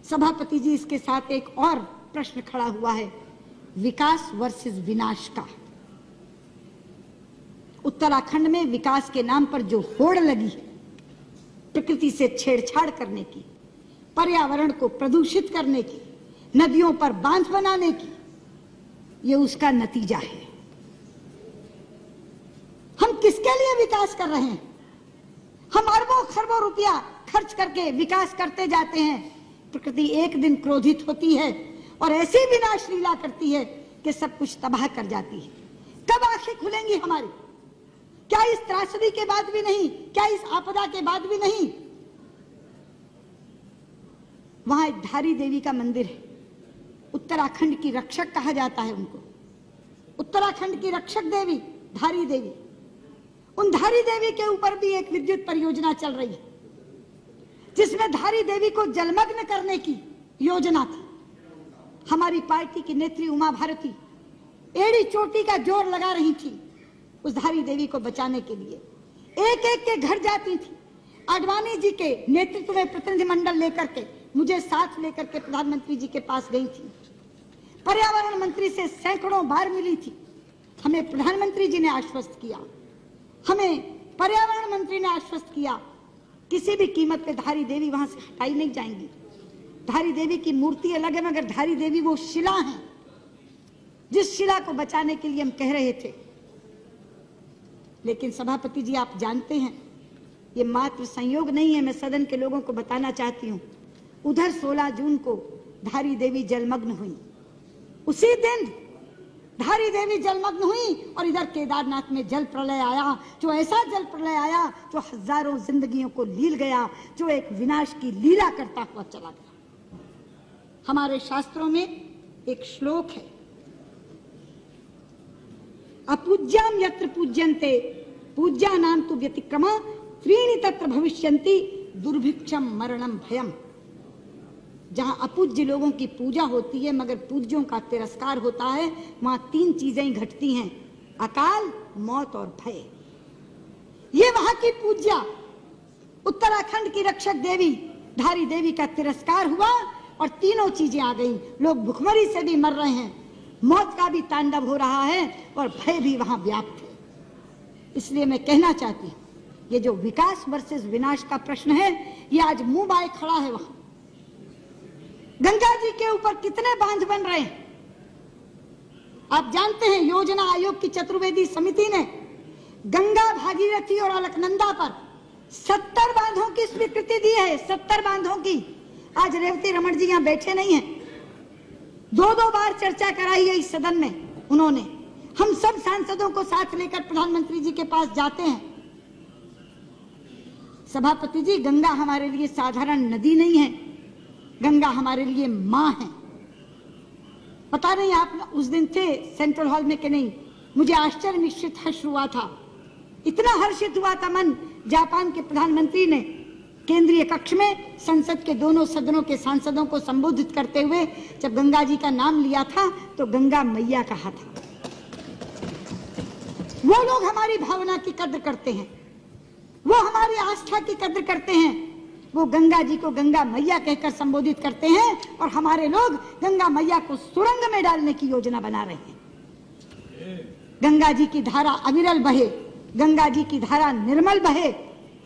सभापति जी, इसके साथ एक और प्रश्न खड़ा हुआ है, विकास वर्सेस विनाश का। उत्तराखंड में विकास के नाम पर जो होड़ लगी है, प्रकृति से छेड़छाड़ करने की, पर्यावरण को प्रदूषित करने की, नदियों पर बांध बनाने की, ये उसका नतीजा है। हम किसके लिए विकास कर रहे हैं? हम अरबों खरबों रुपया खर्च करके विकास करते जाते हैं। प्रकृति एक दिन क्रोधित होती है और ऐसी विनाश लीला करती है कि सब कुछ तबाह कर जाती है। कब आंखें खुलेंगी हमारी? क्या इस त्रासदी के बाद भी नहीं? क्या इस आपदा के बाद भी नहीं? वहां एक धारी देवी का मंदिर है, उत्तराखंड की रक्षक कहा जाता है उनको। उत्तराखंड की रक्षक देवी धारी देवी, उन धारी देवी के ऊपर भी एक विद्युत परियोजना चल रही है, जिसमें धारी देवी को जलमग्न करने की योजना थी। हमारी पार्टी की नेत्री उमा भारती एड़ी चोटी का जोर लगा रही थी उस धारी देवी को बचाने के लिए। एक एक के घर जाती थी। आडवाणी जी के नेतृत्व में प्रतिनिधिमंडल लेकर के, मुझे साथ लेकर के प्रधानमंत्री जी के पास गई थी। पर्यावरण मंत्री से सैकड़ों बार मिली थी। हमें प्रधानमंत्री जी ने आश्वस्त किया, हमें पर्यावरण मंत्री ने आश्वस्त किया, किसी भी कीमत पे धारी देवी वहां से हटाई नहीं जाएंगी। धारी देवी की मूर्ति अलग है, मगर धारी देवी वो शिला है जिस शिला को बचाने के लिए हम कह रहे थे। लेकिन सभापति जी, आप जानते हैं ये मात्र संयोग नहीं है। मैं सदन के लोगों को बताना चाहती हूँ, उधर 16 जून को धारी देवी जलमग्न हुई। उसी दिन धारी देवी जलमग्न हुई और इधर केदारनाथ में जल प्रलय आया, जो ऐसा जल प्रलय आया जो हजारों जिंदगियों को लील गया, जो एक विनाश की लीला करता हुआ चला गया। हमारे शास्त्रों में एक श्लोक है, अपूज्याम यत्र पूज्यन्ते पूज्यानां तु व्यतिक्रमा त्रीणि तत्र भविष्यन्ति दुर्भिक्षम मरणम भयम। जहां अपूज्य लोगों की पूजा होती है मगर पूज्यों का तिरस्कार होता है, वहां 3 चीजें घटती हैं, अकाल, मौत और भय। ये वहां की पूज्या उत्तराखंड की रक्षक देवी धारी देवी का तिरस्कार हुआ और तीनों चीजें आ गई। लोग भुखमरी से भी मर रहे हैं, मौत का भी तांडव हो रहा है और भय भी वहां व्याप्त है। इसलिए मैं कहना चाहती हूं, ये जो विकास वर्सेस विनाश का प्रश्न है, ये आज मुंह बाए खड़ा है। वहां गंगा जी के ऊपर कितने बांध बन रहे हैं आप जानते हैं। योजना आयोग की चतुर्वेदी समिति ने गंगा, भागीरथी और अलकनंदा पर 70 बांधों की स्वीकृति दी है। 70 बांधों की। आज रेवती रमन जी यहां बैठे नहीं हैं, 2-2 बार चर्चा कराई है इस सदन में उन्होंने। हम सब सांसदों को साथ लेकर प्रधानमंत्री जी के पास जाते हैं। सभापति जी, गंगा हमारे लिए साधारण नदी नहीं है, गंगा हमारे लिए मां है। पता नहीं आप उस दिन थे सेंट्रल हॉल में कि नहीं, मुझे आश्चर्य मिश्रित हर्ष हुआ था। इतना हर्षित हुआ था मन, जापान के प्रधानमंत्री ने केंद्रीय कक्ष में संसद के दोनों सदनों के सांसदों को संबोधित करते हुए जब गंगा जी का नाम लिया था तो गंगा मैया कहा था। वो लोग हमारी भावना की कद्र करते हैं, वो हमारी आस्था की कद्र करते हैं। वो गंगा जी को गंगा मैया कहकर संबोधित करते हैं और हमारे लोग गंगा मैया को सुरंग में डालने की योजना बना रहे हैं। गंगा जी की धारा अविरल बहे, गंगा जी की धारा निर्मल बहे,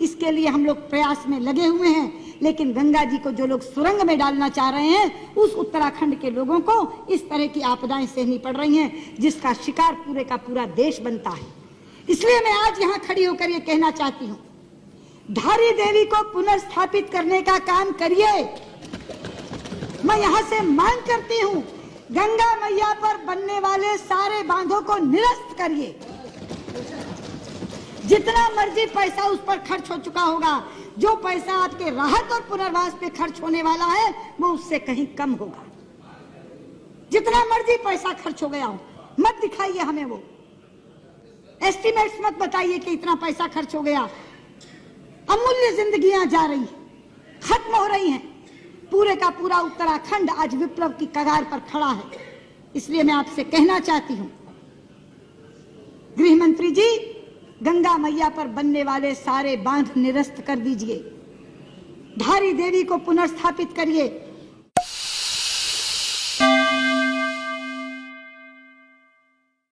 इसके लिए हम लोग प्रयास में लगे हुए हैं। लेकिन गंगा जी को जो लोग सुरंग में डालना चाह रहे हैं, उस उत्तराखंड के लोगों को इस तरह की आपदाएं सहनी पड़ रही हैं जिसका शिकार पूरे का पूरा देश बनता है। इसलिए मैं आज यहाँ खड़ी होकर ये कहना चाहती हूँ, धारी देवी को पुनर्स्थापित करने का काम करिए। मैं यहां से मांग करती हूं, गंगा मैया पर बनने वाले सारे बांधों को निरस्त करिए। जितना मर्जी पैसा उस पर खर्च हो चुका होगा, जो पैसा आपके राहत और पुनर्वास पे खर्च होने वाला है वो उससे कहीं कम होगा। जितना मर्जी पैसा खर्च हो गया हो, मत दिखाइए हमें वो एस्टिमेट्स, मत बताइए कि इतना पैसा खर्च हो गया। अमूल्य जिंदगियां जा रही हैं, खत्म हो रही हैं। पूरे का पूरा उत्तराखंड आज विप्लव की कगार पर खड़ा है। इसलिए मैं आपसे कहना चाहती हूं, गृह मंत्री जी, गंगा मैया पर बनने वाले सारे बांध निरस्त कर दीजिए, धारी देवी को पुनर्स्थापित करिए।